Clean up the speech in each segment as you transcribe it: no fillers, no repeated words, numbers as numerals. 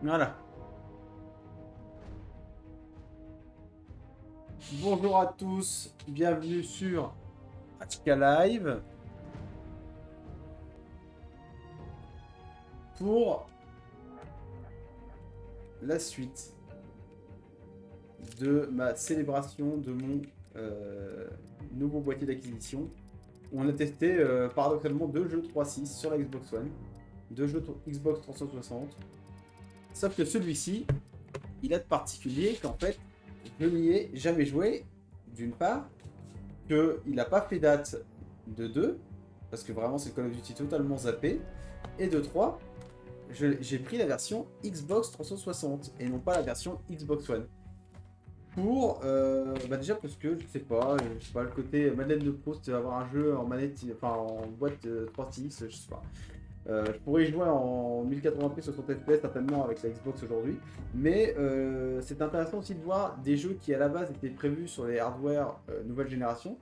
Voilà. Bonjour à tous, bienvenue sur HK Live pour la suite de ma célébration de mon nouveau boîtier d'acquisition. On a testé paradoxalement 2 jeux 3.6 sur la Xbox One, 2 jeux Xbox 360. Sauf que celui-ci, il a de particulier qu'en fait, je n'y ai jamais joué, d'une part, qu'il n'a pas fait date de 2, parce que vraiment c'est le Call of Duty totalement zappé, et de 3, j'ai pris la version Xbox 360 et non pas la version Xbox One. Pour, déjà parce que je sais pas le côté Madeleine de Proust, avoir un jeu en manette, enfin en boîte 3.6, je sais pas. Je pourrais y jouer en 1080p 60 fps certainement avec la Xbox aujourd'hui, mais c'est intéressant aussi de voir des jeux qui à la base étaient prévus sur les hardware nouvelle génération,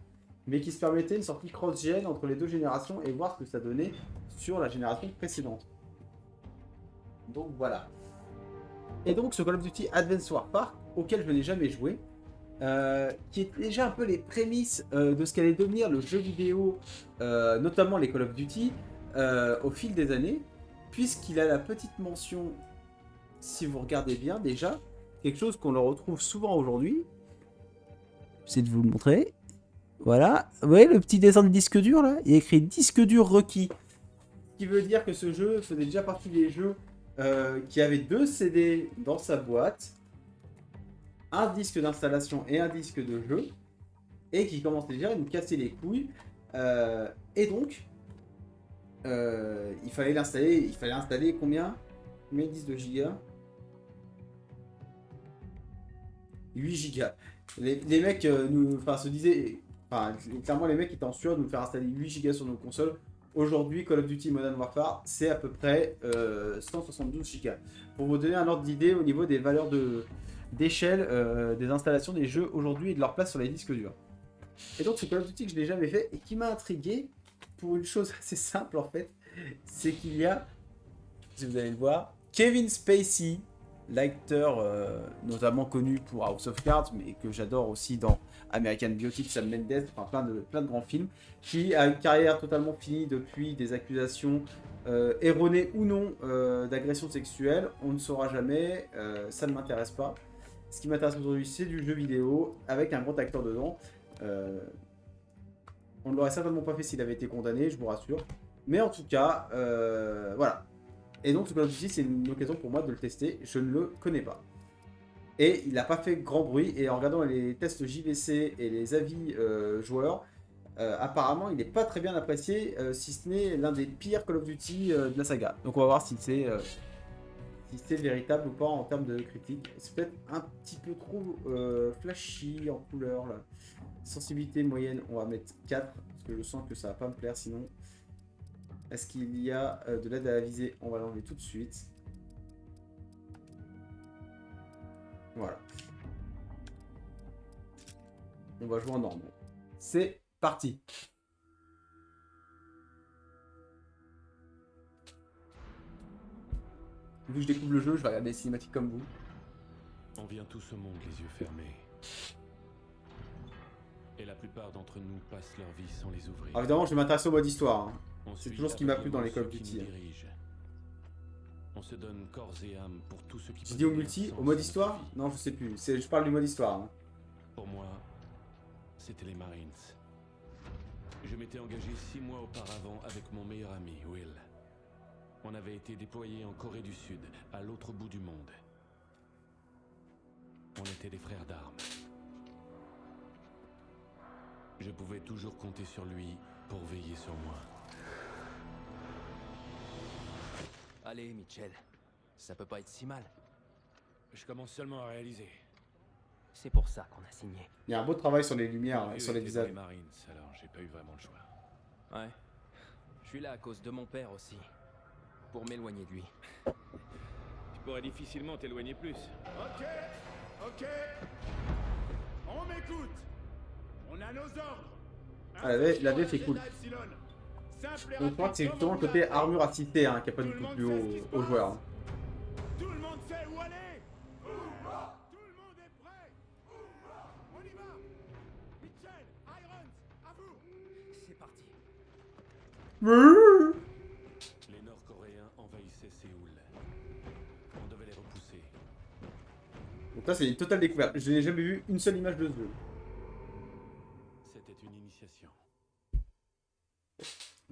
mais qui se permettaient une sortie cross-gen entre les deux générations et voir ce que ça donnait sur la génération précédente. Donc voilà. Et donc ce Call of Duty Advanced Warfare, auquel je n'ai jamais joué, qui est déjà un peu les prémices de ce qu'allait devenir le jeu vidéo, notamment les Call of Duty, au fil des années, puisqu'il a la petite mention, si vous regardez bien déjà, quelque chose qu'on le retrouve souvent aujourd'hui. J'essaie de vous le montrer. Voilà, vous voyez le petit dessin de disque dur là? Il y a écrit disque dur requis. Ce qui veut dire que ce jeu faisait déjà partie des jeux qui avaient 2 CD dans sa boîte, un disque d'installation et un disque de jeu, et qui commençait déjà à nous casser les couilles. Et donc, il fallait installer combien 10 de gigas 8 gigas. Les mecs se disaient, clairement les mecs étaient en sueur de nous faire installer 8 gigas sur nos consoles. Aujourd'hui, Call of Duty Modern Warfare, c'est à peu près 172 gigas. Pour vous donner un ordre d'idée au niveau des valeurs d'échelle des installations des jeux aujourd'hui et de leur place sur les disques durs. Et donc, ce Call of Duty que je n'ai jamais fait et qui m'a intrigué pour une chose assez simple en fait, c'est qu'il y a, si vous allez le voir, Kevin Spacey, l'acteur notamment connu pour House of Cards, mais que j'adore aussi dans American Beauty, Sam Mendes, enfin plein de grands films, qui a une carrière totalement finie depuis des accusations erronées ou non d'agression sexuelle. On ne saura jamais, ça ne m'intéresse pas. Ce qui m'intéresse aujourd'hui, c'est du jeu vidéo avec un grand acteur dedans. On ne l'aurait certainement pas fait s'il avait été condamné, je vous rassure. Mais en tout cas, voilà. Et donc ce Call of Duty, c'est une occasion pour moi de le tester. Je ne le connais pas. Et il n'a pas fait grand bruit. Et en regardant les tests JVC et les avis joueurs, apparemment il n'est pas très bien apprécié, si ce n'est l'un des pires Call of Duty de la saga. Donc on va voir si c'est véritable ou pas en termes de critique. C'est peut-être un petit peu trop flashy en couleur là. Sensibilité moyenne, on va mettre 4, parce que je sens que ça va pas me plaire sinon. Est-ce qu'il y a de l'aide à la visée? On va l'enlever tout de suite. Voilà. On va jouer en normal. C'est parti. Vu que je découvre le jeu, je vais regarder les cinématiques comme vous. On vient tous au monde les yeux fermés. Et la plupart d'entre nous passent leur vie sans les ouvrir. Alors évidemment, je vais m'intéresser au mode histoire. Hein. C'est toujours ce qui m'a plu dans les Call of Duty. On se donne corps et âme pour tout ce qui. Tu dis au multi, au mode histoire? Non, je sais plus. Je parle du mode histoire. Hein. Pour moi, c'était les Marines. Je m'étais engagé 6 mois auparavant avec mon meilleur ami, Will. On avait été déployés en Corée du Sud, à l'autre bout du monde. On était des frères d'armes. Je pouvais toujours compter sur lui pour veiller sur moi. Allez, Mitchell, ça peut pas être si mal. Je commence seulement à réaliser. C'est pour ça qu'on a signé. Il y a un beau travail sur les lumières, sur les visages. Les Marines, alors j'ai pas eu vraiment le choix. Ouais. Je suis là à cause de mon père aussi. Pour m'éloigner de lui. Tu pourrais difficilement t'éloigner plus. Ok. On m'écoute. On a nos ordres. Ah, la VF est cool. Donc je crois que c'est justement le côté armure assistée hein, qui a pas du tout plus haut aux joueurs. Hein. Tout le monde sait Les Nord-Coréens envahissaient Séoul. On devait les repousser. Donc là, c'est une totale découverte. Je n'ai jamais vu une seule image de ce jeu. C'était une initiation.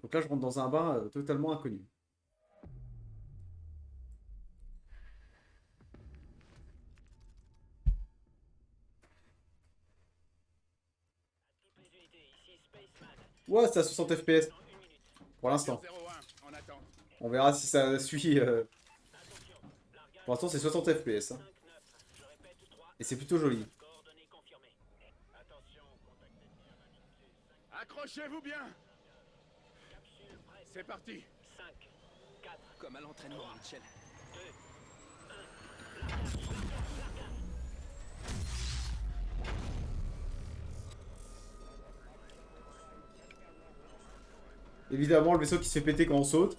Donc là, je rentre dans un bain totalement inconnu. Ouais, c'est à 60 FPS. Pour l'instant. 01, en attente. On verra si ça suit. Pour l'instant, c'est 60 FPS. Hein. Et c'est plutôt joli. Accrochez-vous bien. C'est parti. Comme à l'entraînement, Mitchell. Évidemment, le vaisseau qui se fait péter quand on saute.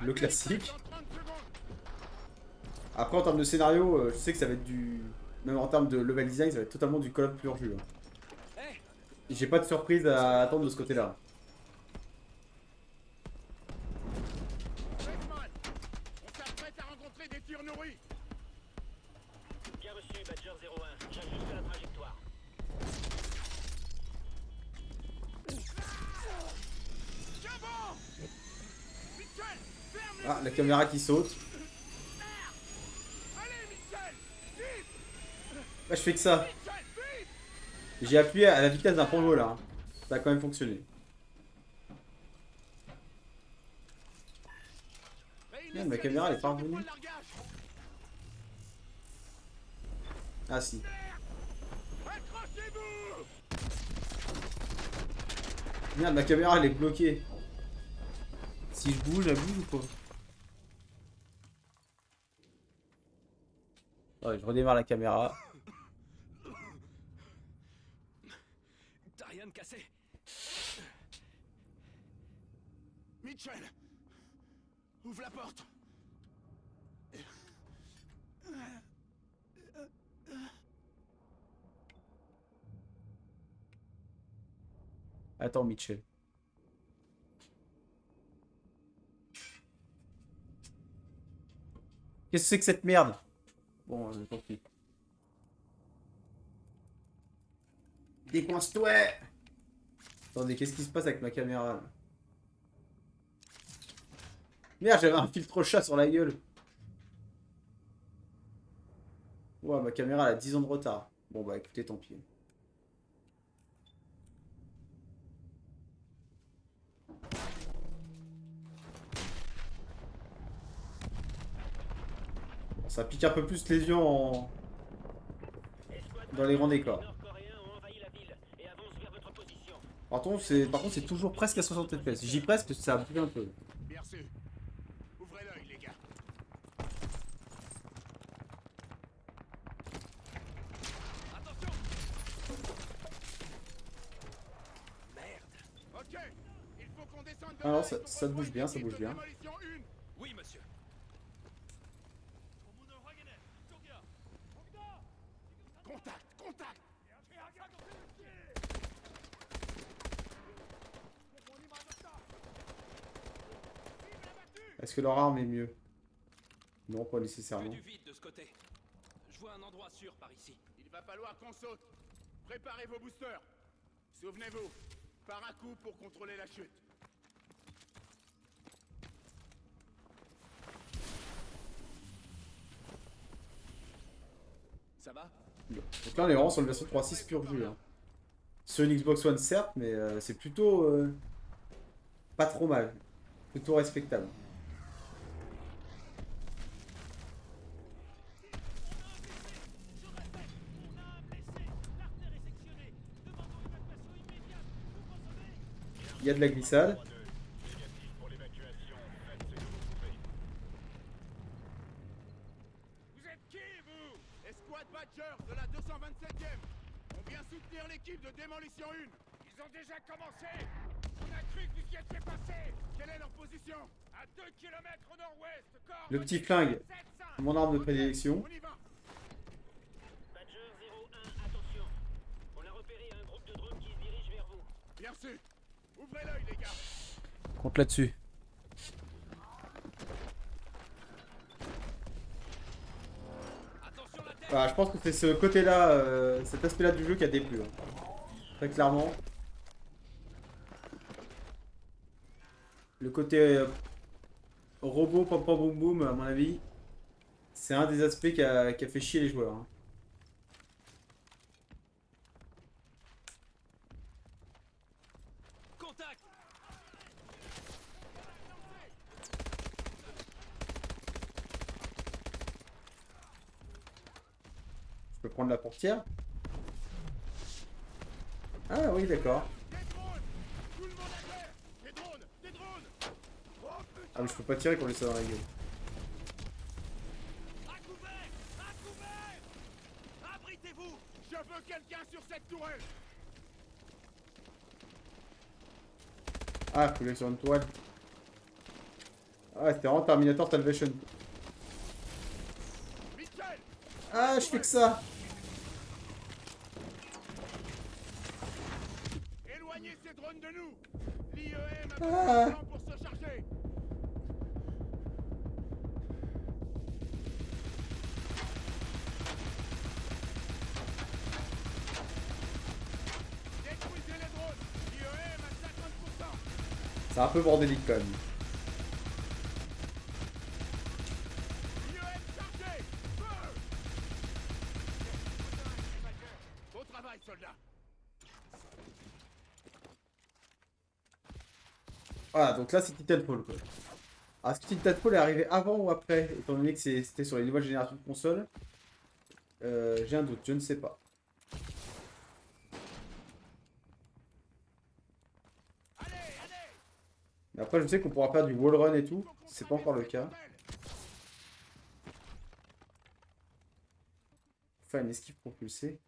Le classique. Dans 30 secondes. Après, en termes de scénario, je sais que ça va être du... Même en termes de level design, ça va être totalement du Call of pur jus. Hein. Et j'ai pas de surprise à attendre de ce côté-là. Redman, on s'apprête à rencontrer des tirs nourris. Bien reçu, Badger 01. J'ajuste la trajectoire. Tiens bon. Mitchell, ferme les... Ah, la caméra qui saute. Allez, Mitchell. Vite. Bah, je fais que ça. Mitchell, vite. J'ai appuyé à la vitesse d'un pongo là. Hein. Ça a quand même fonctionné. Merde, ma caméra elle est pas revenue. Ah si. Accrochez-vous. Merde, ma caméra elle est bloquée. Si je bouge, elle bouge ou pas? Ouais, je redémarre la caméra. T'as rien de cassé. Mitchell, ouvre la porte. Attends, Mitchell. Qu'est-ce que c'est que cette merde? Bon, tant pis. Décoince-toi! Attendez, qu'est-ce qui se passe avec ma caméra là? Merde, j'avais un filtre chat sur la gueule. Ouais, ma caméra elle a 10 ans de retard. Bon bah écoutez, tant pis. Bon, ça pique un peu plus les yeux en... dans les rangs des corps. Les Nord-Coréens ont envahi la ville et avancent vers votre position. Par contre, c'est toujours presque à 60 FPS. J'y presque, ça a pris un peu. Bien sûr. Ouvrez l'œil, les gars. Attention. Merde. Ok. Il faut qu'on descende de Alors, là ça- et qu'on ça bouge rejoigne bien, ça l'équipe bouge de bien. démolition 1. Oui, monsieur. Contact, contact. Est-ce que leur arme est mieux? Non, pas Que nécessairement. du vide de ce côté. Je vois un endroit sûr par ici. Il va falloir qu'on saute. Préparez vos boosters. Souvenez-vous, par un coup pour contrôler la chute. Ça va? Donc là, on est vraiment sur le version 3.6 pur jus. Hein. Sur une Xbox One, certes, mais c'est plutôt pas trop mal. Plutôt respectable. Il y a de la glissade. Vous êtes qui, vous? Escouade Badger de la 227e. On vient soutenir l'équipe de démolition 1. Ils ont déjà commencé. On a cru que vous y étiez passé. Quelle est leur position? À 2 km au nord-ouest. Le petit flingue, mon arme de prédilection. On y va. Badger 01, attention. On a repéré un groupe de drones qui se dirige vers vous. Bien sûr. Ouvrez l'œil, les gars. Compte là-dessus. Voilà, je pense que c'est ce côté-là, cet aspect-là du jeu qui a déplu. Hein. Très clairement. Le côté robot, pom pom boum boum, à mon avis, c'est un des aspects qui a fait chier les joueurs. Hein. Contact. Je peux prendre la portière. Ah oui, d'accord. Des drones! Tout le monde à terre! Des drones! Des drones! Oh putain! Ah mais je peux pas tirer quand on laisse ça dans la gueule. À couvert! À couvert! Abritez-vous! Je veux quelqu'un sur cette tourelle! Ah, faut aller sur une toile. Ah, c'était vraiment Terminator Salvation. Mitchell! Ah, je fais que ça. Éloignez ces drones de nous! L'IEM a Ah. besoin de temps pour se charger! Détruisez les drones! L'IEM à 50%! C'est un peu bordélique quand même. IEM chargé! Feu! Bon travail, soldats! Voilà, donc là c'est Titanfall quoi. Alors, est-ce que Titanfall est arrivé avant ou après, étant donné que c'était sur les nouvelles générations de consoles? J'ai un doute, je ne sais pas. Allez, allez! Mais après, je sais qu'on pourra faire du wall run et tout. C'est pas encore le cas. Faire une esquive propulsée.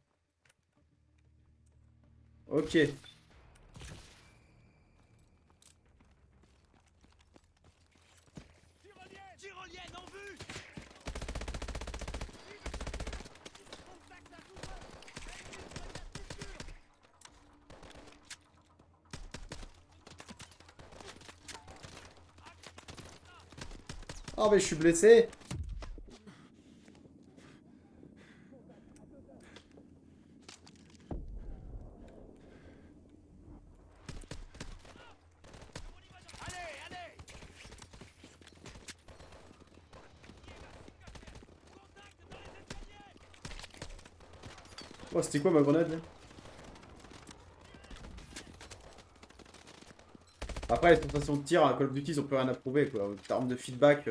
Ok. Tyrolienne en vue. Oh mais je suis blessé. Allez, allez! Oh, c'était quoi ma grenade là? Après, les sensations de tir à Call of Duty, ils ont plus rien à prouver quoi. En termes de feedback.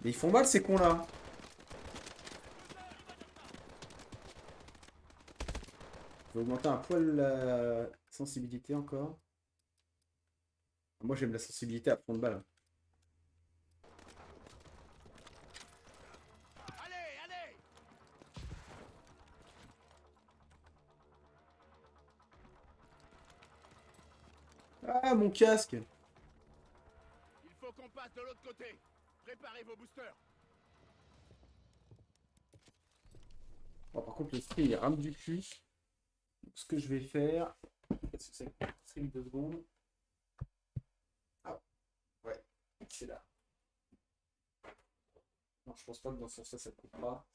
Mais ils font mal ces cons là. Je vais augmenter un poil la sensibilité encore. Moi j'aime la sensibilité à fond de balle. Allez, allez! Ah mon casque. Il faut qu'on passe de l'autre côté. Préparez vos boosters. Bon, par contre le stream il rame du cul. Donc, ce que je vais faire. Qu'est-ce que c'est? Stream 2 secondes. Ah ouais, c'est là. Non, je pense pas que dans ce sens-là ça coupera.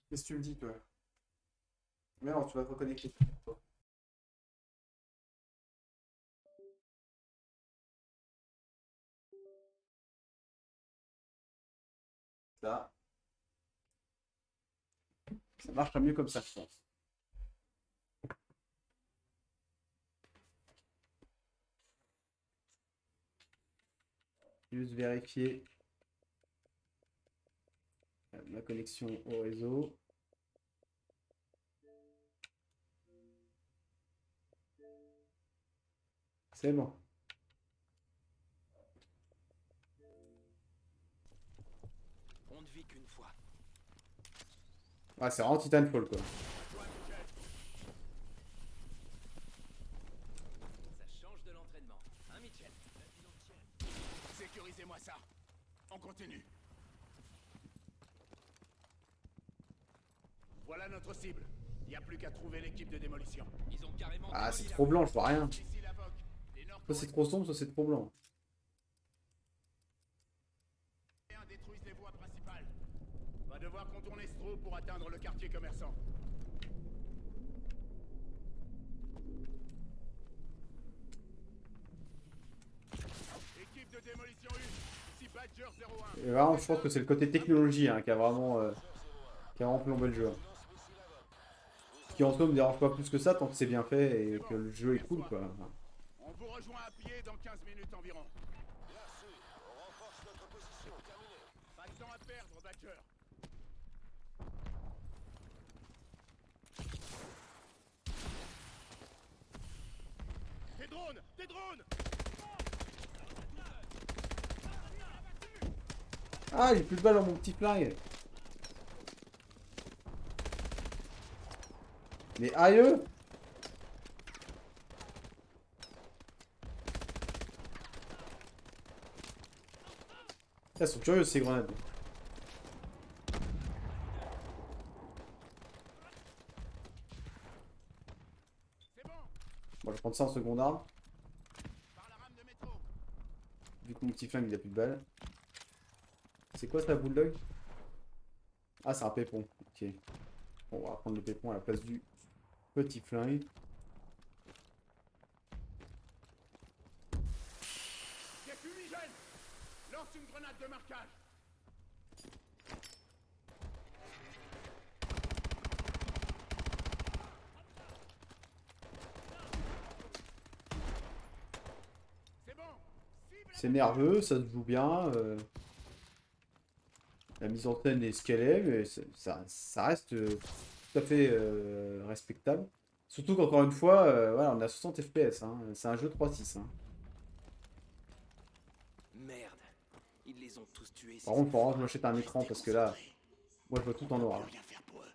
Qu'est-ce que tu me dis toi? Mais non, tu vas te reconnecter. Ça. Ça marchera mieux comme ça, je pense. Juste vérifier ma connexion au réseau. C'est bon. On ne vit qu'une fois. Ah, c'est vraiment Titanfall quoi. Ça change de l'entraînement. Sécurisez-moi ça. On continue. Voilà notre cible. Il n'y a plus qu'à trouver l'équipe de démolition. Ils ont carrément Ah, c'est démoli trop blanc, je vois rien. Ici la VOC. Les Soit c'est trop sombre, soit c'est trop blanc. Nord-Coréens détruisent les voies principales. On va devoir contourner ce trou pour atteindre le quartier commerçant. Équipe de démolition 1. Ici Badger 01. Et vraiment, je pense que c'est le côté technologie hein, qui a vraiment plombé le jeu. Ce qui en soi me dérange pas plus que ça tant que c'est bien fait et que le jeu est cool quoi. On vous rejoint à pied dans 15 minutes environ. Merci. On renforce notre position. Terminé. Pas de temps à perdre, Badger. Des drones! Des drones! Ah, j'ai plus de balles dans mon petit flingue. Mais aïe! Elles sont curieuses ces grenades. C'est bon! Bon, je vais prendre ça en seconde arme. Par la rame de métro. Vu que mon petit flingue il a plus de balles. C'est quoi ça, bulldog? Ah, c'est un pépon. Ok. Bon, on va prendre le pépon à la place du petit flingue. Des fumigènes! Lance une grenade de marquage! C'est bon! Cible C'est nerveux, ça se joue bien. La mise en scène est ce qu'elle est, mais ça reste tout à fait respectable. Surtout qu'encore une fois, voilà, on a 60 FPS. Hein. C'est un jeu 3.6. Hein. Merde. Ils les ont tous tués. Par contre, faut que je m'achète un écran parce que là, moi je vois tout en noir. rien faire pour eux.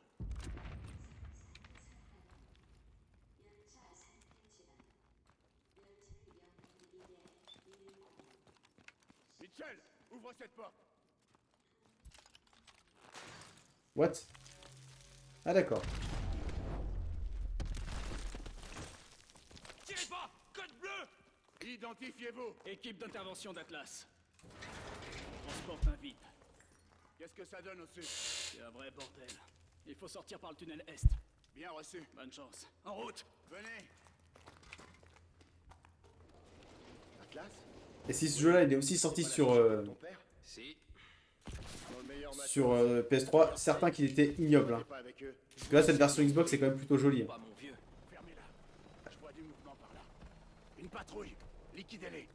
Mitchell, ouvre cette porte. What? Ah d'accord. Tirez pas! Code bleu! Identifiez-vous. Équipe d'intervention d'Atlas. Transporte un vide. Qu'est-ce que ça donne au sud? C'est un vrai bordel. Il faut sortir par le tunnel Est. Bien reçu. Bonne chance. En route! Venez. Atlas? Et si ce jeu-là il est aussi sorti sur, Ton père? Si. Dans le meilleur match. sur PS3, certains qu'il était ignoble. Hein. Pas avec eux. Parce que là, cette version Xbox c'est quand même plutôt joli. Hein. Pas mon vieux. Fermez-la. Je vois du mouvement par là. Une patrouille. Liquidez-les.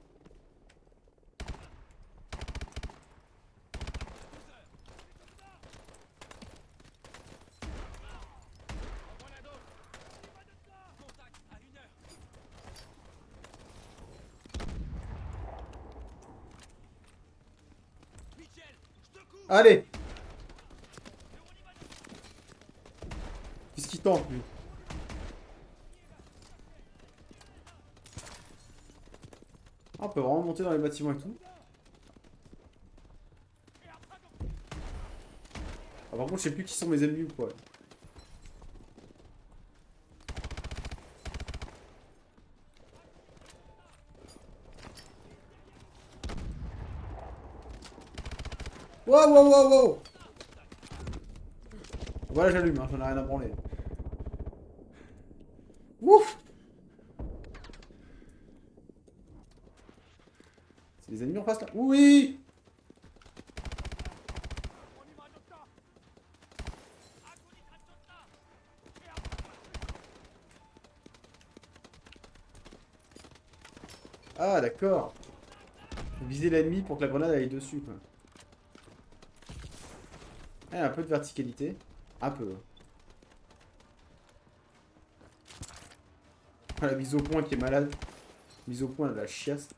Contact à 1 heure. Mitchell, je te couvre. Allez! Qu'est-ce qu'il tente lui? Ah, on peut vraiment monter dans les bâtiments et tout. Ah, par contre, je sais plus qui sont mes ennemis ou quoi. Wow, wow, wow, wow! Voilà, j'allume, hein, j'en ai rien à branler. Ouf! C'est les ennemis en face là? Oui! Ah d'accord. Faut viser l'ennemi pour que la grenade aille dessus quoi. Ah, un peu de verticalité. Un peu. Ah, la mise au point qui est malade. Mise au point de la chiasse.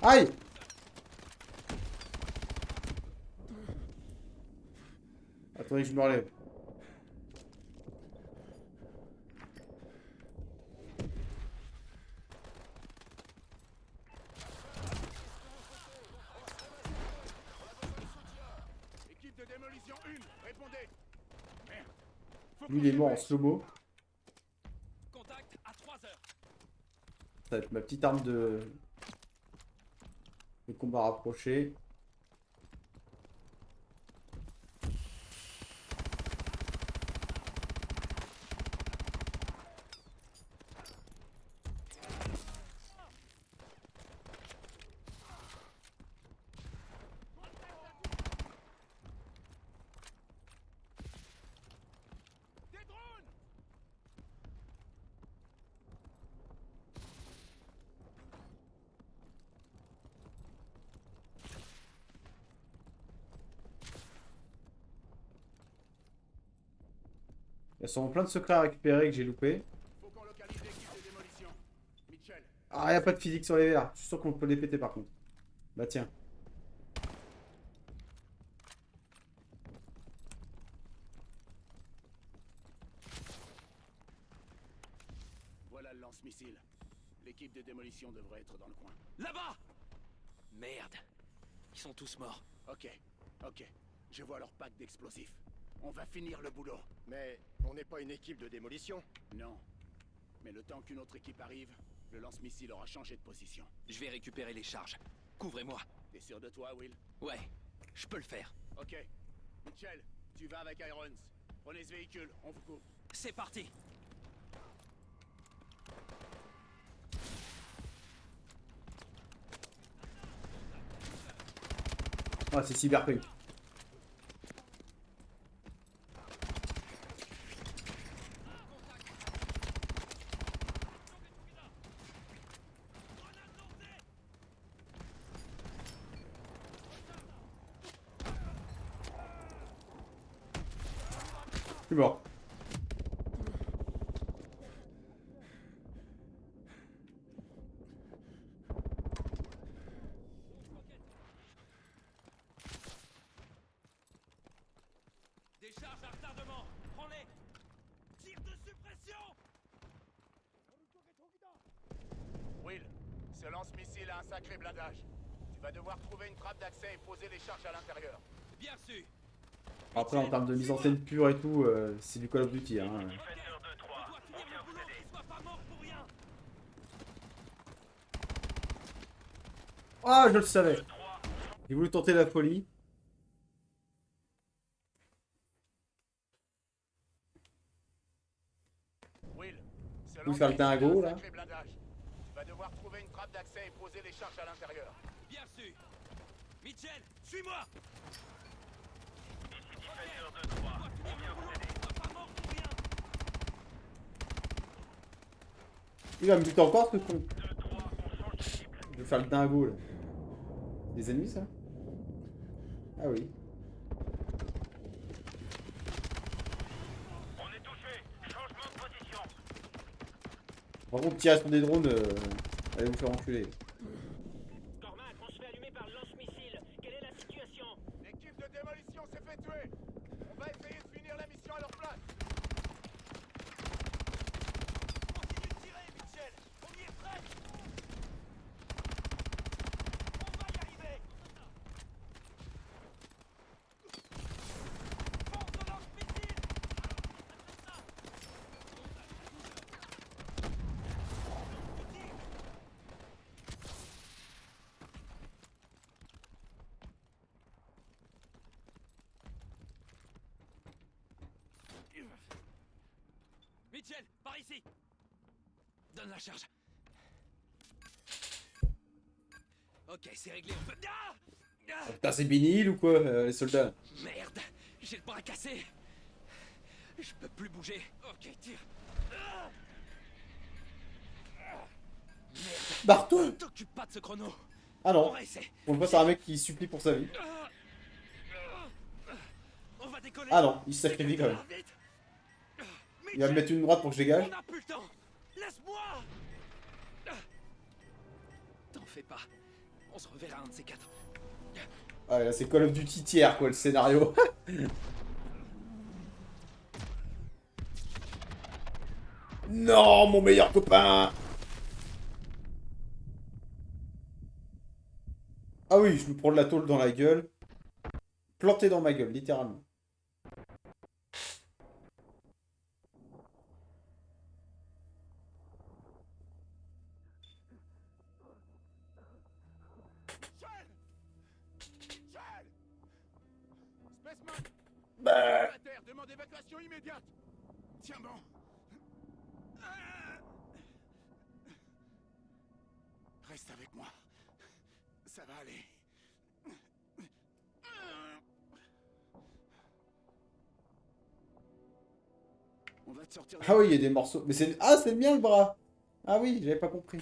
Aïe! Attendez que je me relève. Équipe de démolition 1, répondez. Merde. Faut Lui, il est mort en confirmer. slow-mo. Contact à 3 heures. Ça va être ma petite arme de combat rapproché. Des drones. Il y a sûrement plein de secrets à récupérer que j'ai loupé. Faut qu'on localise l'équipe de démolition. Mitchell, Ah, y a pas de physique sur les verres. Je suis sûr qu'on peut les péter par contre. Bah tiens. voilà le lance-missile. L'équipe de démolition devrait être dans le coin. Là-bas! Merde. Ils sont tous morts. Ok, ok. Je vois leur pack d'explosifs. On va finir le boulot. Mais on n'est pas une équipe de démolition. Non. Mais le temps qu'une autre équipe arrive, le lance-missile aura changé de position. Je vais récupérer les charges. Couvrez-moi. T'es sûr de toi, Will? Ouais, je peux le faire. Ok. Mitchell, tu vas avec Irons. Prenez ce véhicule, on vous couvre. C'est parti. Ah, c'est Cyberpunk. Je suis mort. Des charges à retardement. Prends-les. Tir de suppression. Will, ce lance-missile a un sacré blindage. Tu vas devoir trouver une trappe d'accès et poser les charges à l'intérieur. Bien reçu. Après, en termes de mise en scène pure et tout, c'est du Call of Duty. Hein. On doit finir le boulot, qu'il soit pas mort pour rien. Ah, je le savais. J'ai voulu tenter la folie. Will, ce Vous faire le lance-missile a dingo, un là. sacré blindage. Tu vas devoir trouver une trappe d'accès et poser les charges à l'intérieur. Bien reçu. Mitchell, suis-moi. Il va me buter encore ce con. Je vais faire le dingo là. Des ennemis ça? Ah oui. On est touché. Changement de position. Par contre, tirer sur des drones, allez vous faire enculer. Cormac, on se fait allumer par le lance-missile. Quelle est la situation? L'équipe de démolition s'est fait tuer. On va essayer de finir la mission à leur place. Continue de tirer, Mitchell. On y est prêt. On va y arriver. Force de lance-missile. Mitchell, par ici. Donne la charge. Ok, c'est réglé. On peut... Ah Ah Putain, c'est Binil ou quoi, les soldats? Merde, j'ai le bras cassé. Je peux plus bouger. Ok, tire. Ah Merde, Barre-toi! t'occupe pas de ce chrono. Ah On non, va essayer. on le voit, c'est un mec qui supplie pour sa vie. On va décoller. Ah non, il se sacrifie quand même. Vite. Il va me mettre une droite pour que je dégage. On n'a plus le temps. Laisse-moi. T'en fais pas. On se reverra un de ces quatre. Ah là c'est Call of Duty tiers quoi le scénario. Non mon meilleur copain. Ah oui je me prends de la tôle dans la gueule. Planté dans ma gueule littéralement. Spaceman! Bah. À terre, demande évacuation immédiate! Tiens bon. Reste avec moi. Ça va aller. On va te sortir de Ah oui il y a des morceaux. Mais c'est... Ah c'est le mien le bras. Ah oui j'avais pas compris.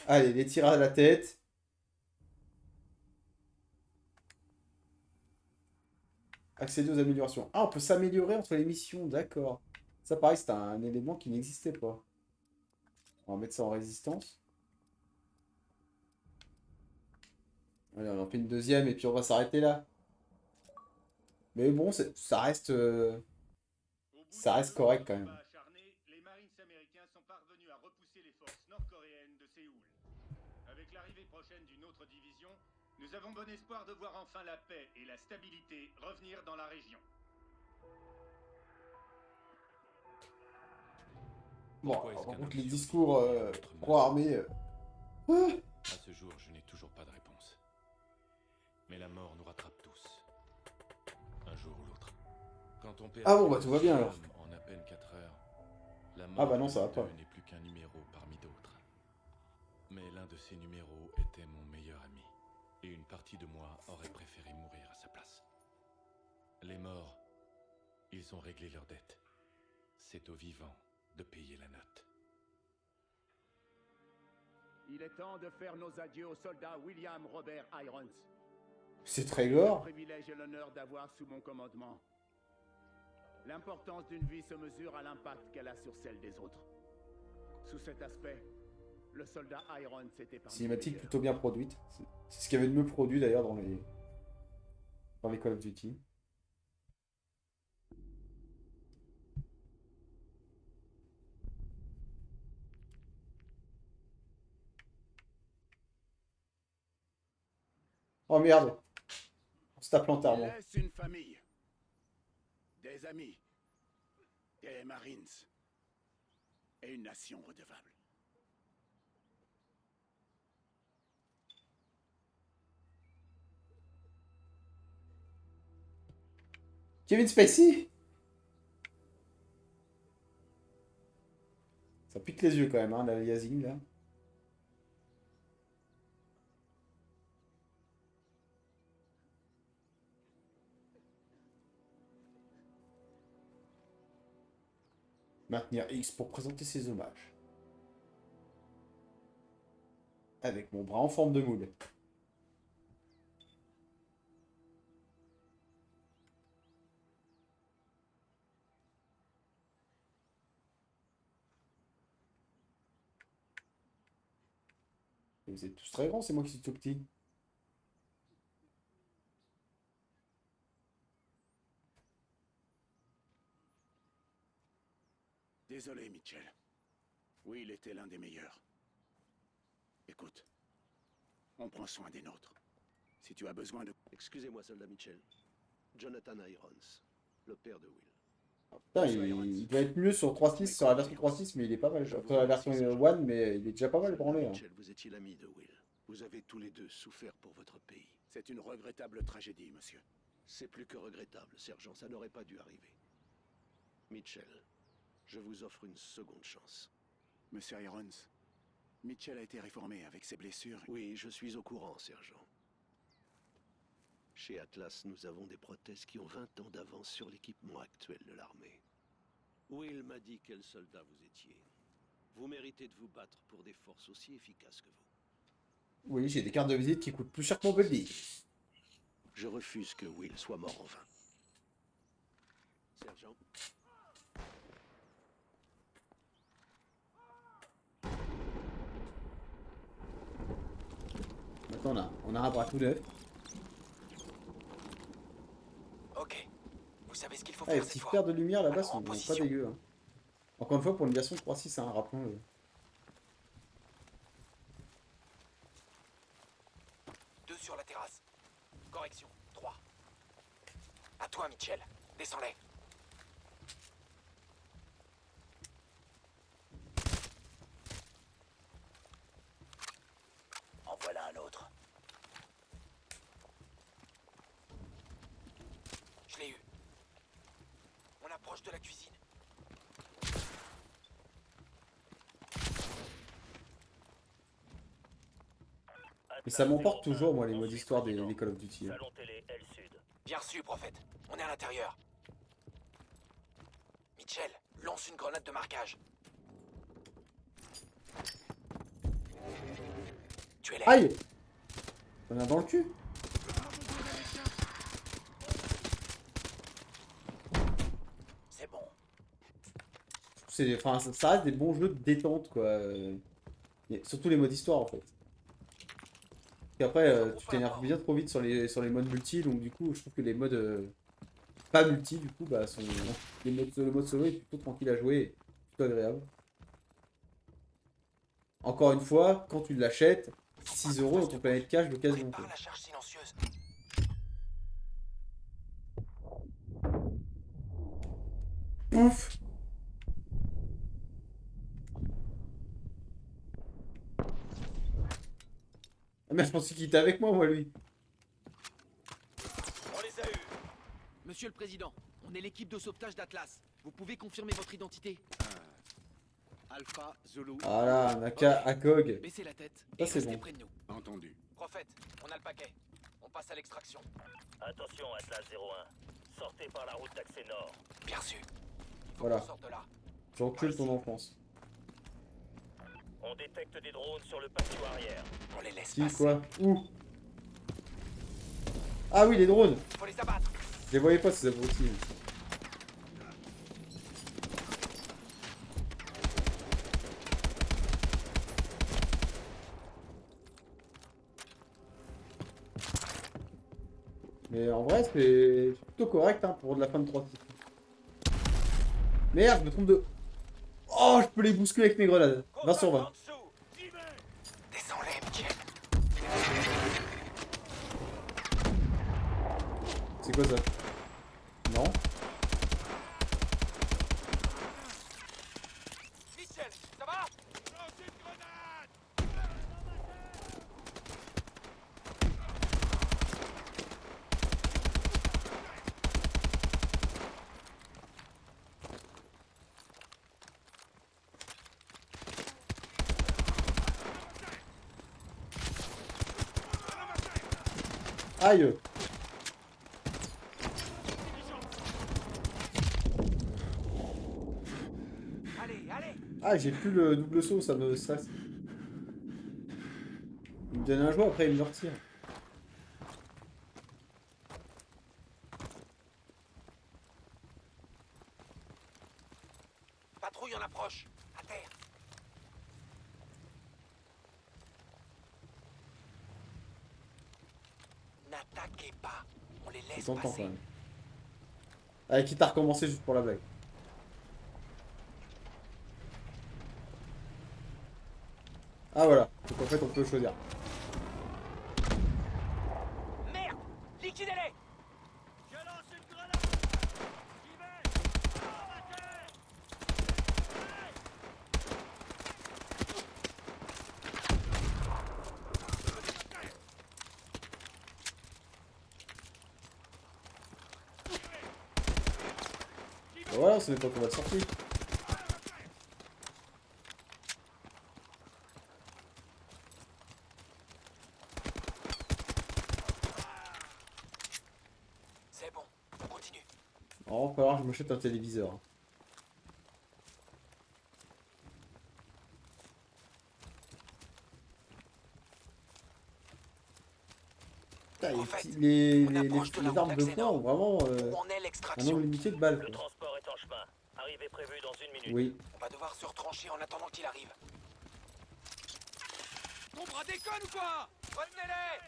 Allez les tirs à la tête. Accéder aux améliorations. Ah, on peut s'améliorer entre les missions, d'accord. Ça, pareil, c'est un élément qui n'existait pas. On va mettre ça en résistance. Allez, on en fait une deuxième et puis on va s'arrêter là. Mais bon, ça reste correct quand même. Les Marines américains sont parvenus à repousser les forces nord-coréennes de Séoul. Avec l'arrivée prochaine d'une autre division, nous avons bon espoir de voir enfin la paix et la stabilité revenir dans la région. Bon, Pourquoi est-ce par qu'un contre, homme les survit discours et un autre meurt pro-armée... À ce jour, je n'ai toujours pas de réponse. Mais la mort nous rattrape tous. Un jour ou l'autre. Quand on perd Ah bon, bah tout va bien un alors. homme en à peine 4 heures, la Ah mort bah non, ça va de pas. l'un d'eux n'est plus qu'un numéro parmi d'autres. Mais l'un de ces numéros était mon meilleur ami. Et une partie de moi aurait préféré mourir à sa place. Les morts, ils ont réglé leurs dettes. C'est aux vivants de payer la note. Il est temps de faire nos adieux au soldat William Robert Irons. C'est très Le gore. privilège et l'honneur d'avoir sous mon commandement. L'importance d'une vie se mesure à l'impact qu'elle a sur celle des autres. Sous cet aspect, le soldat Irons était parmi les Cinématique meilleurs. plutôt bien produite. C'est ce qu'il y avait de mieux produit d'ailleurs dans les Call of Duty. Oh merde. On se tape Il l'enterrement. laisse une famille, des amis, des Marines et une nation redevable. Kevin Spacey. Ça pique les yeux quand même, hein, l'aliasing là. Maintenir X pour présenter ses hommages. Avec mon bras en forme de moule. Et vous êtes tous très grands, c'est moi qui suis tout petit. Désolé, Mitchell. Oui, il était l'un des meilleurs. Écoute, on prend soin des nôtres. Si tu as besoin de... Excusez-moi, soldat Mitchell. Jonathan Irons, le père de Will. Putain, il doit être mieux sur 3.6, sur la version 3.6, mais il est pas mal. Après la version 1, mais il est déjà pas mal branlé. Hein. Mitchell, vous étiez l'ami de Will. Vous avez tous les deux souffert pour votre pays. C'est une regrettable tragédie, monsieur. C'est plus que regrettable, sergent. Ça n'aurait pas dû arriver. Mitchell, je vous offre une seconde chance. Monsieur Irons, Mitchell a été réformé avec ses blessures. Oui, je suis au courant, sergent. Chez Atlas, nous avons des prothèses qui ont 20 ans d'avance sur l'équipement actuel de l'armée. Will m'a dit quel soldat vous étiez. Vous méritez de vous battre pour des forces aussi efficaces que vous. Oui, j'ai des cartes de visite qui coûtent plus cher que mon buddy. Je refuse que Will soit mort en vain. Sergent, Maintenant on a un bras tout neuf. Ok. Vous savez ce qu'il faut Ah, les faire petits cette flares fois. de lumière là-bas Alors, en sont pas position. dégueux. Hein. Encore une fois pour une version 3.6, hein, rappelons-le. Deux sur la terrasse. Correction. 3. À toi, Mitchell. Descends-les. En voilà un autre. Je l'ai eu. On approche de la cuisine. Et ça m'emporte toujours moi les modes histoire des Call of Duty. Hein. Salon télé L Sud. Bien reçu, prophète. On est à l'intérieur. Mitchell, lance une grenade de marquage. Tu es là. Aïe! T'en as dans le cul? C'est bon. Enfin, ça reste des bons jeux de détente quoi. Surtout les modes histoire en fait. Et après, tu t'énerves bien trop vite sur les modes multi, donc du coup, je trouve que les modes pas multi, du coup, bah, sont le mode solo est plutôt tranquille à jouer, plutôt agréable. Encore une fois, quand tu l'achètes, 6 € dans ton planète cash d'occasion. Prépare la charge silencieuse. Pouf! Ah mais je pensais qu'il était avec moi, lui. On les a eus. Monsieur le Président, on est l'équipe de sauvetage d'Atlas. Vous pouvez confirmer votre identité? Alpha, Zulu. Voilà, Naka, Akog. Baissez la tête Ça, et c'est restez bon. près de nous. Entendu. Prophète, on a le paquet. On passe à l'extraction. Attention, Atlas 01. Sortez par la route d'accès nord. Bien reçu. Faut Voilà. qu'on sorte de là. J'encule ton enfance. On détecte des drones sur le patio arrière. On les laisse Si, passer. quoi? Où? Ah oui, les drones! Faut les abattre. Je les voyais pas, ces abrutis. Mais en vrai, c'est plutôt correct hein, pour de la fin de 3. Merde, je me trompe de... Oh, je peux les bousculer avec mes grenades. 20 sur 20. Descends-les, Mitchell. C'est quoi ça? Non? Mitchell, ça va? Aïe! Allez, allez. Ah, j'ai plus le double saut, ça me stresse. Il me donne un jouet, après il me retire. Patrouille en approche. À terre. N'attaquez pas. On les C'est laisse tentant quand passer. même. Allez, quitte à recommencer juste pour la blague. Ah voilà, donc en fait on peut choisir. Merde! Liquidez-les! Je lance une grenade. J'y vais. Bah voilà, ce n'est pas qu'on va sortir. C'est bon, on continue. Oh, il va falloir que je m'achète un téléviseur. Putain, les armes de poing ont vraiment Où en est un l'extraction? nombre limité de balles. Le Quoi. transport est en chemin. Arrivée prévue dans 1 minute. Oui. On va devoir se retrancher en attendant qu'il arrive. Ton bras déconne ou quoi? Retenez-les!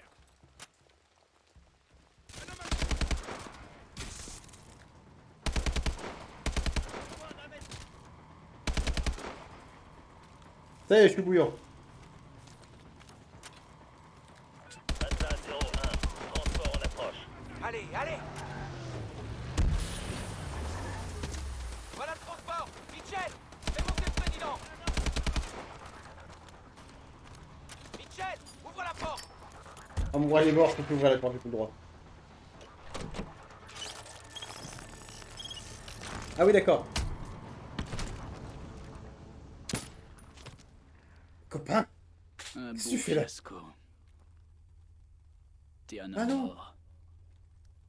Ça y est, je suis bouillant. Atlas 01, transport en approche. Allez, allez! Voilà le transport! Mitchell! Fais monter le président! Mitchell! Ouvre la porte! Ah, mon bras il est mort, je peux plus ouvrir la porte, j'ai plus le droit. Ah oui, d'accord. Copain, Un qu'est-ce que beau tu fais là? fiasco. T'es un Ah homme non. mort.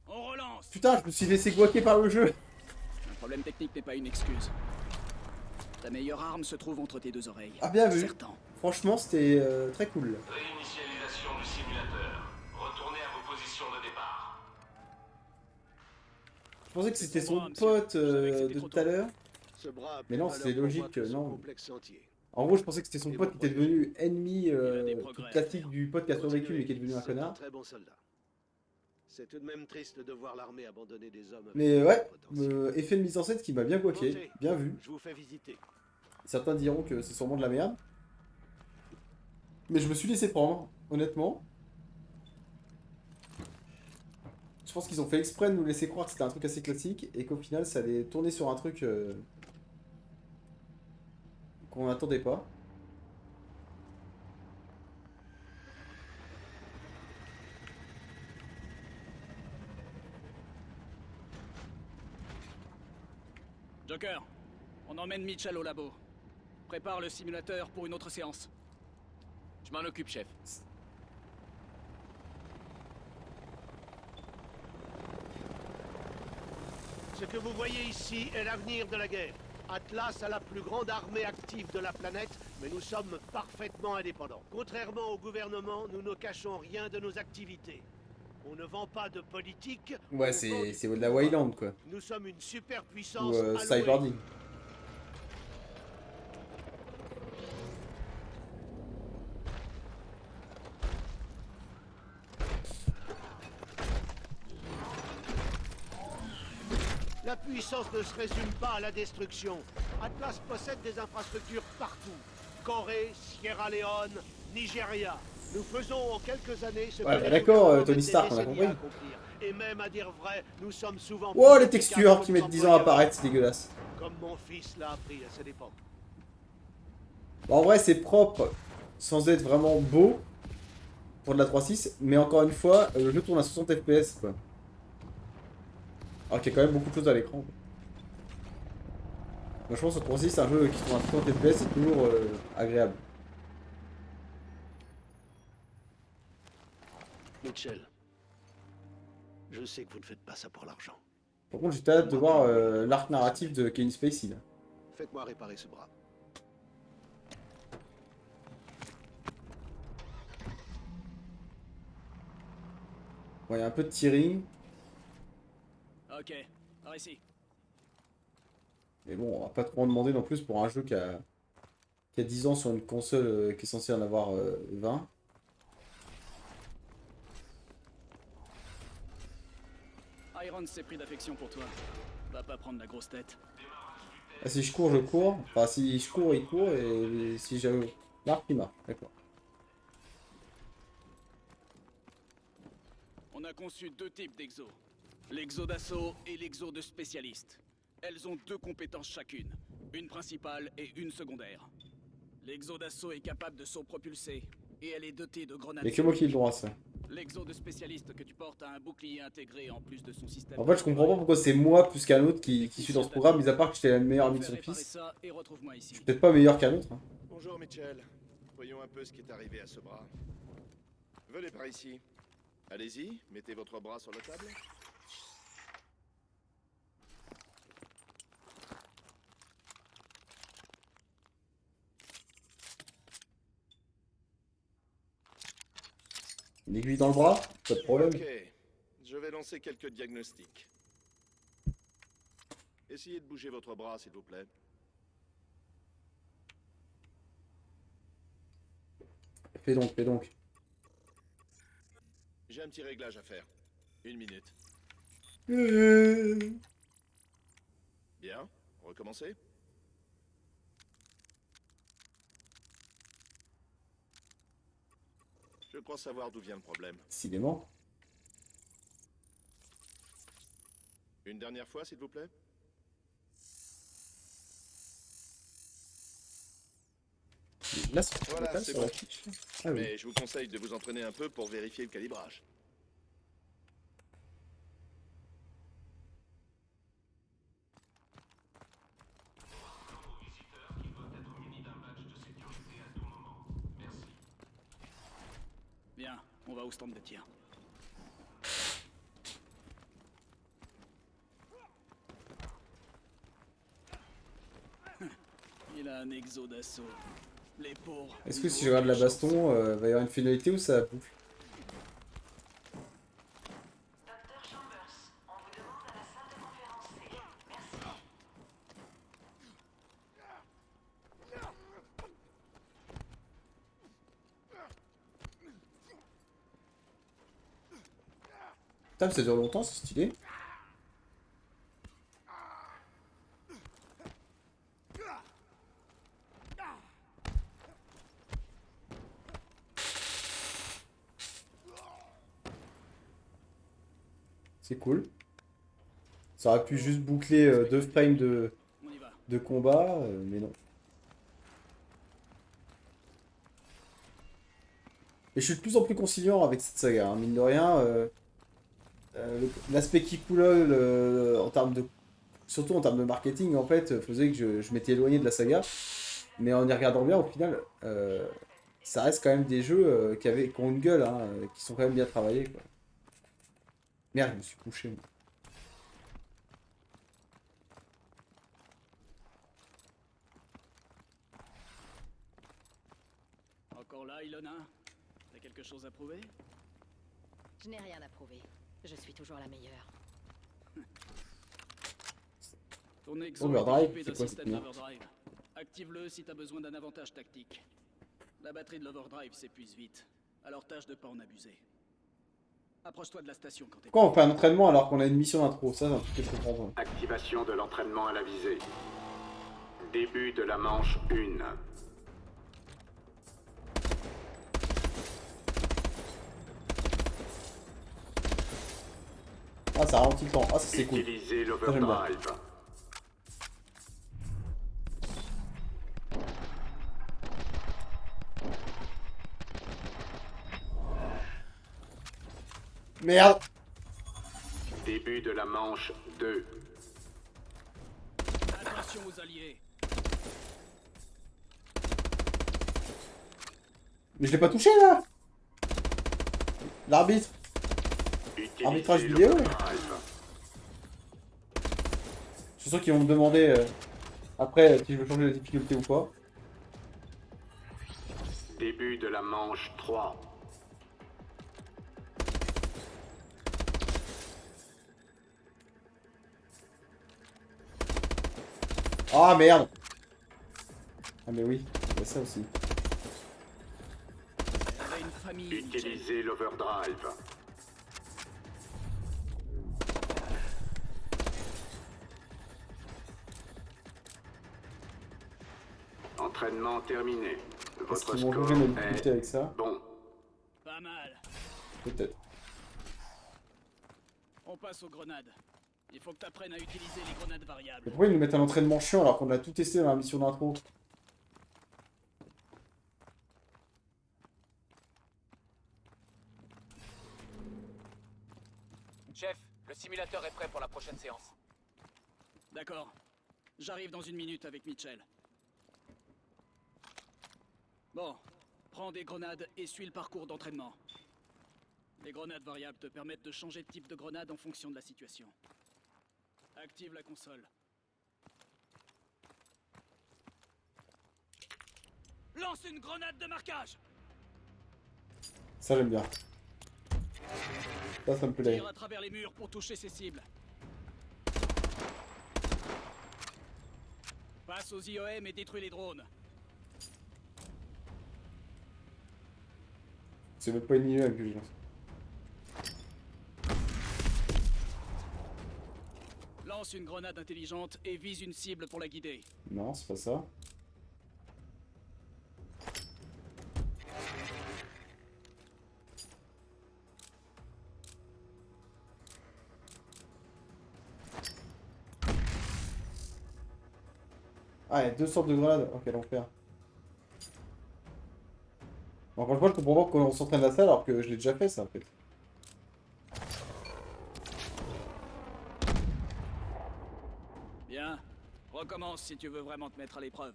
On relance. Putain, je me suis laissé guaquer par le jeu. Un problème technique n'est pas une excuse. Ta meilleure arme se trouve entre tes deux oreilles. Ah, bien vu. Certain. Franchement, c'était très cool. Réinitialisation du simulateur. Retournez à vos positions de départ. Je pensais que c'était C'est son moi, monsieur. pote Je savais que c'était de trop tout à tôt. l'heure. Ce bras a Mais plus non, de c'est valeur pour logique, moi que ce non. complexe entier. En gros, je pensais que c'était son Et pote mon qui était premier. devenu ennemi Il a des tout progrès à classique faire. du pote qui a survécu Continuez, mais qui est devenu un c'est connard. très bon soldat. C'est tout de même triste de voir l'armée abandonner des hommes avec Mais un ouais, potentiel. effet de mise en scène qui m'a bien guaqué, Montez. bien vu. Je vous fais visiter. Certains diront que c'est sûrement de la merde. Mais je me suis laissé prendre, honnêtement. Je pense qu'ils ont fait exprès de nous laisser croire que c'était un truc assez classique et qu'au final ça allait tourner sur un truc qu'on n'attendait pas. Joker, on emmène Mitchell au labo. Prépare le simulateur pour une autre séance. Je m'en occupe, chef. Ce que vous voyez ici est l'avenir de la guerre. Atlas a la plus grande armée active de la planète, mais nous sommes parfaitement indépendants. Contrairement au gouvernement, nous ne cachons rien de nos activités. On ne vend pas de politique. Ouais, on vend du c'est de la pouvoir. Wayland quoi. Nous sommes une Ou superpuissance allouée. Cyberdyne. La puissance ne se résume pas à la destruction. Atlas possède des infrastructures partout. Corée, Sierra Leone, Nigeria. Nous faisons en quelques années ce Ouais, que bah les d'accord, gouvernements Tony mettent des Stark, on a décennies compris. à accomplir. Et même à dire vrai, nous sommes souvent... Wow, plus les efficaces textures que qui nos mettent 10 ans à employeurs. apparaître, c'est dégueulasse. Comme mon fils l'a appris à cette époque. Bon, en vrai, c'est propre, sans être vraiment beau pour de la 3.6, mais encore une fois, le jeu tourne à 60 FPS quoi. Alors qu'il y a quand même beaucoup de choses à l'écran. Quoi. Moi, je pense que 3.6, c'est un jeu qui tourne à 60 FPS, c'est toujours agréable. Mitchell, je sais que vous ne faites pas ça pour l'argent. Par contre, j'étais hâte de voir l'arc narratif de Kevin Spacey là. Faites-moi réparer ce bras. Bon, il y a un peu de tearing, Ok, par ici. mais bon, on va pas trop en demander non plus pour un jeu qui a 10 ans sur une console qui est censée en avoir 20. Iron s'est pris d'affection pour toi. Va pas prendre la grosse tête. Ah, si je cours, je cours. Enfin, si je cours, il court. Et si je marque, il marque. D'accord. On a conçu deux types d'exos. L'exo d'assaut et l'exo de spécialiste. Elles ont deux compétences chacune. Une principale et une secondaire. L'exo d'assaut est capable de saut propulsé. Et elle est dotée de grenades. Il n'y a que moi qui ai le droit à ça. L'exo de spécialiste que tu portes a un bouclier intégré en plus de son système. En fait, je comprends pas pourquoi c'est moi plus qu'un autre qui suis dans ce programme, mis à part que j'étais la meilleure amie de son Réparer fils. ça et retrouve-moi ici. Peut-être pas meilleur qu'un autre. Hein. Bonjour Mitchell. Voyons un peu ce qui est arrivé à ce bras. Venez par ici. Allez-y, mettez votre bras sur la table. Une aiguille dans le bras, pas de problème. Ok, je vais lancer quelques diagnostics. Essayez de bouger votre bras, s'il vous plaît. Fais donc, fais donc. J'ai un petit réglage à faire. 1 minute. Bien, recommencer. Je crois savoir d'où vient le problème. Décidément. Une dernière fois, s'il vous plaît. Là, c'est Voilà, c'est bon. Ah oui. Mais je vous conseille de vous entraîner un peu pour vérifier le calibrage. Aux visiteurs qui doivent être munis d'un badge de sécurité à tout moment. Merci. Bien, on va au stand de tir. Il a un exo d'assaut. Les pauvres. Est-ce que si je regarde la baston, va y avoir une finalité ou ça boucle? Docteur Chambers, on vous demande à la salle de conférence C. Merci. Putain, mais ça dure longtemps, c'est stylé. C'est cool. Ça aurait pu juste boucler 2 frames On y va. de combat, mais non. Et je suis de plus en plus conciliant avec cette saga, hein. Mine de rien, l'aspect qui coulole en termes de... Surtout en termes de marketing, en fait, faisait que je m'étais éloigné de la saga. Mais en y regardant bien, au final, ça reste quand même des jeux qui ont une gueule, hein, qui sont quand même bien travaillés, quoi. Merde, je me suis couché, moi. Encore là, Ilona? T'as quelque chose à prouver? Je n'ai rien à prouver. Je suis toujours la meilleure. Ton exo Overdrive, est équipé d'un c'est quoi système cette merde? d'overdrive. Active-le si t'as besoin d'un avantage tactique. La batterie de l'overdrive s'épuise vite, alors tâche de pas en abuser. Approche-toi de la station quand t'es... Pourquoi on fait un entraînement alors qu'on a une mission d'intro? Ça, c'est un truc que je comprends pas. Activation de l'entraînement à la visée. Début de la manche 1. Ah, ça ralentit le temps. Ah, ça c'est cool. Utilisez Ça, j'aime bien. l'overdrive. Merde! Début de la manche 2. Attention aux alliés. Mais je l'ai pas touché là! L'arbitre! Utilisez Arbitrage vidéo? l'overdrive. Je suis sûr qu'ils vont me demander après si je veux changer la difficulté ou pas. Début de la manche 3. Ah merde! Ah mais oui, il y a ça aussi. Elle a une famille. Utilisez l'overdrive. Entraînement terminé. Est-ce Votre qu'ils vont score changer la difficulté est avec ça? bon. Pas mal. Peut-être. On passe aux grenades. Il faut que t'apprennes à utiliser les grenades variables. Mais pourquoi ils nous mettent un entraînement chiant alors qu'on a tout testé dans la mission d'intro? Chef, le simulateur est prêt pour la prochaine séance. D'accord. J'arrive dans 1 minute avec Mitchell. Bon, prends des grenades et suis le parcours d'entraînement. Les grenades variables te permettent de changer de type de grenade en fonction de la situation. Active la console. Lance une grenade de marquage! Ça j'aime bien. Ça me plaît. Tire à travers les murs pour toucher ses cibles. Passe aux IOM et détruis les drones. C'est même pas une IEM que je lance. Lance une grenade intelligente et vise une cible pour la guider. Non, c'est pas ça. Ah, il y a deux sortes de grenades. Ok, l'enfer. Bon, franchement, je comprends pas pourquoi on s'entraîne à ça alors que je l'ai déjà fait ça en fait. Bien. Recommence si tu veux vraiment te mettre à l'épreuve.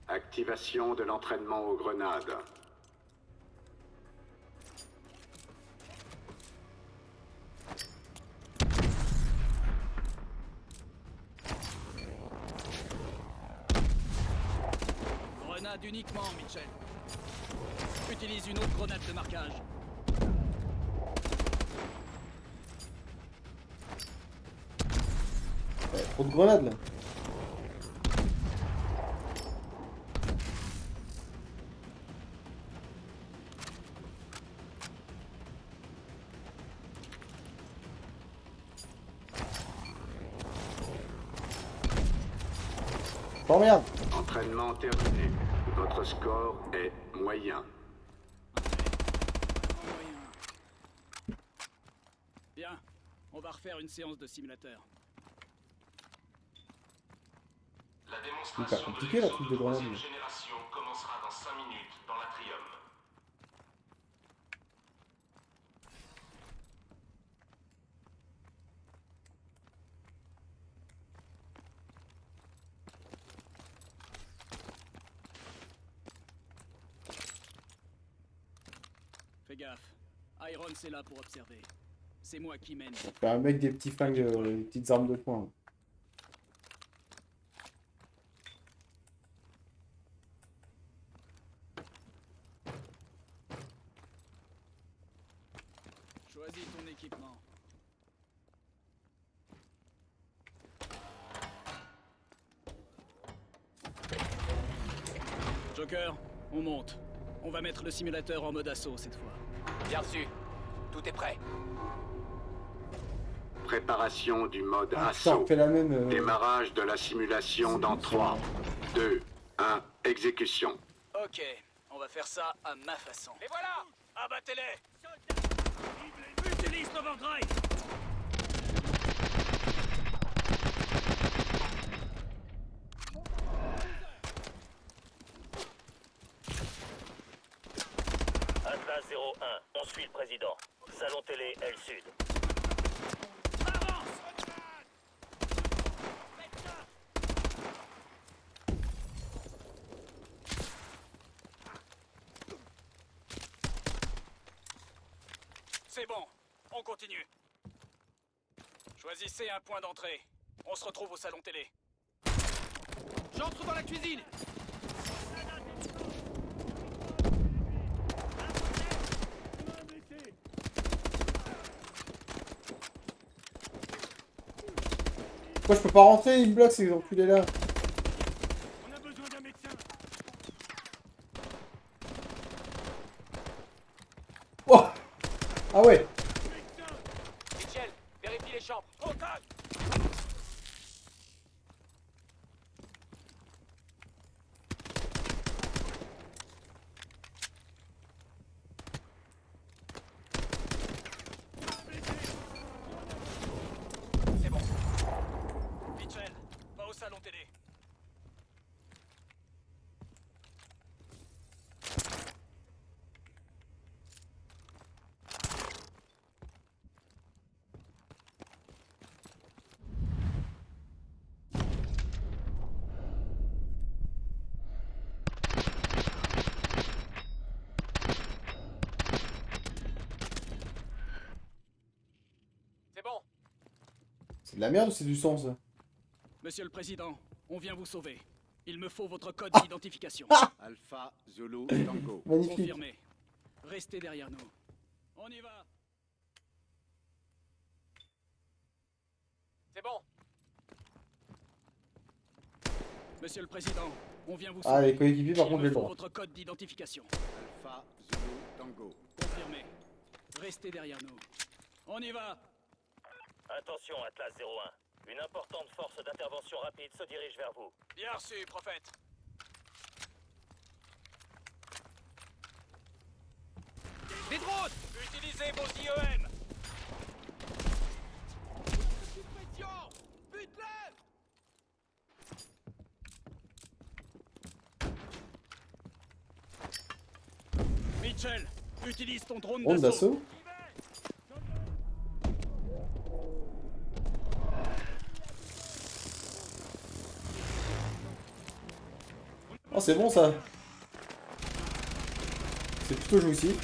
Activation de l'entraînement aux grenades. Grenade uniquement, Mitchell. Utilise une autre grenade de marquage. Trop de grenades là. Oh merde. Entraînement terminé. Votre score est moyen. Bien. On va refaire une séance de simulateur. La C'est démonstration pas compliqué la truc de grenade. troisième génération commencera dans 5 minutes dans l'atrium. Fais gaffe. Iron, c'est là pour observer. C'est moi qui mène. Faire un mec des petits flingues, des petites armes de poing. Choisis ton équipement. Joker, on monte. On va mettre le simulateur en mode assaut cette fois. Bien reçu. Tout est prêt. Préparation du mode Ah, putain, assaut. on fait la même. Démarrage de la simulation dans 3, 2, 1, exécution. Ok, on va faire ça à ma façon. Les voilà! Abattez-les! Utilise l'overdrive! Atlas 01, on suit le président. Salon télé, L Sud. C'est bon, on continue. Choisissez un point d'entrée. On se retrouve au salon télé. J'entre dans la cuisine. Pourquoi je peux pas rentrer? Ils me bloquent ces enculés là. On a besoin d'un médecin. Oh! Ah ouais! Mitchell, vérifie les chambres. Contact! C'est bon. Mitchell, va au salon télé. C'est bon. C'est de la merde ou c'est du sang ça? Monsieur le Président, on vient vous sauver. Il me faut votre code d'identification. Alpha, Zulu, Tango. Magnifique. Confirmé. Restez derrière nous. On y va. C'est bon. Monsieur le Président, on vient vous Ah, sauver. les coéquipiers par Il contre me j'ai le faut droit. votre code d'identification. Alpha, Zulu, Tango. Confirmé. Restez derrière nous. On y va. Attention, Atlas 01. Une importante force d'intervention rapide se dirige vers vous. Bien reçu, prophète. Des drones! Utilisez vos IEM! Bute-le! Mitchell, utilise ton drone Drone d'assaut. Oh, c'est bon ça. C'est plutôt jouissif.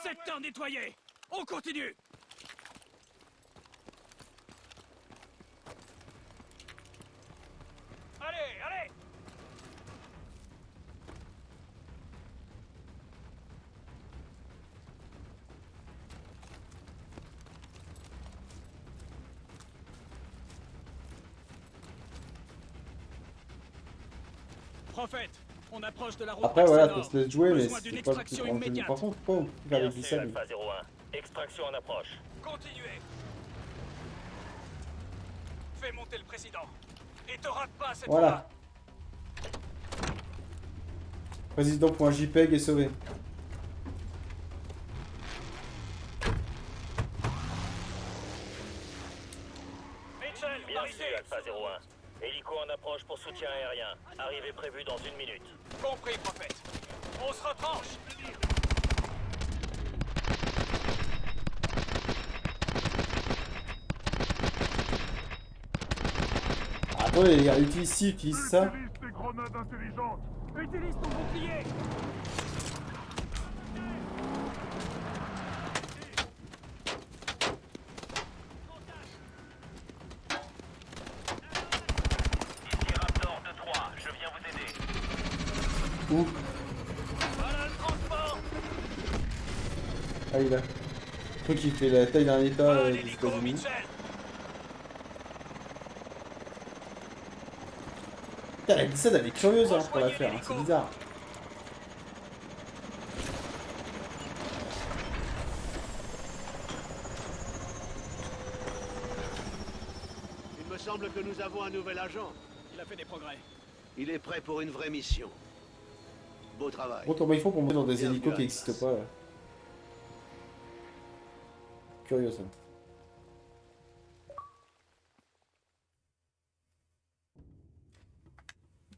Secteur nettoyé! On continue! Allez, allez! Prophète, on approche de la route. Après voilà, d'accès ça se laisse jouer, mais Besoin d'une c'est pas le plus extraction grand. immédiate. Par contre, pourquoi on peut faire Bien des sûr, glissades? Alpha 01. Extraction en approche. Continuez. Fais monter le président. Et te rate pas cette Voilà. Président.jpg est sauvé. Mitchell, bien reçu, Alpha 01. Hélico en approche pour soutien aérien. Arrivée prévue dans 1 minute. Compris, prophète. On se retranche. Attendez les gars, utilise ci, utilise ça. Utilise tes grenades intelligentes. Utilise ton bouclier. Ici Raptor 2-3, je viens vous aider. Où? Voilà le transport. Ah il a. Le truc qui fait la taille d'un état des États-Unis. Putain, la glissade elle est curieuse hein, pour la faire, hein, c'est bizarre. Il me semble que nous avons un nouvel agent. Il a fait des progrès. Il est prêt pour une vraie mission. Beau travail. Bon, comment ils font pour monter dans des Bienvenue, hélicos qui Atlas. n'existent pas là. Curieux ça.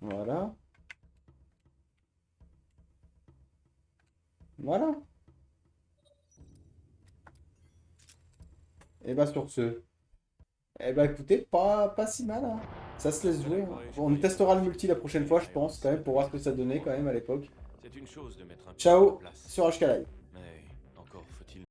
Voilà. Voilà. Et bah sur ce. Eh bah écoutez, pas si mal hein. Ça se laisse jouer. Hein. On testera le multi la prochaine fois je pense quand même pour voir ce que ça donnait quand même à l'époque. C'est une chose de mettre un pied en Ciao place. sur HK Live.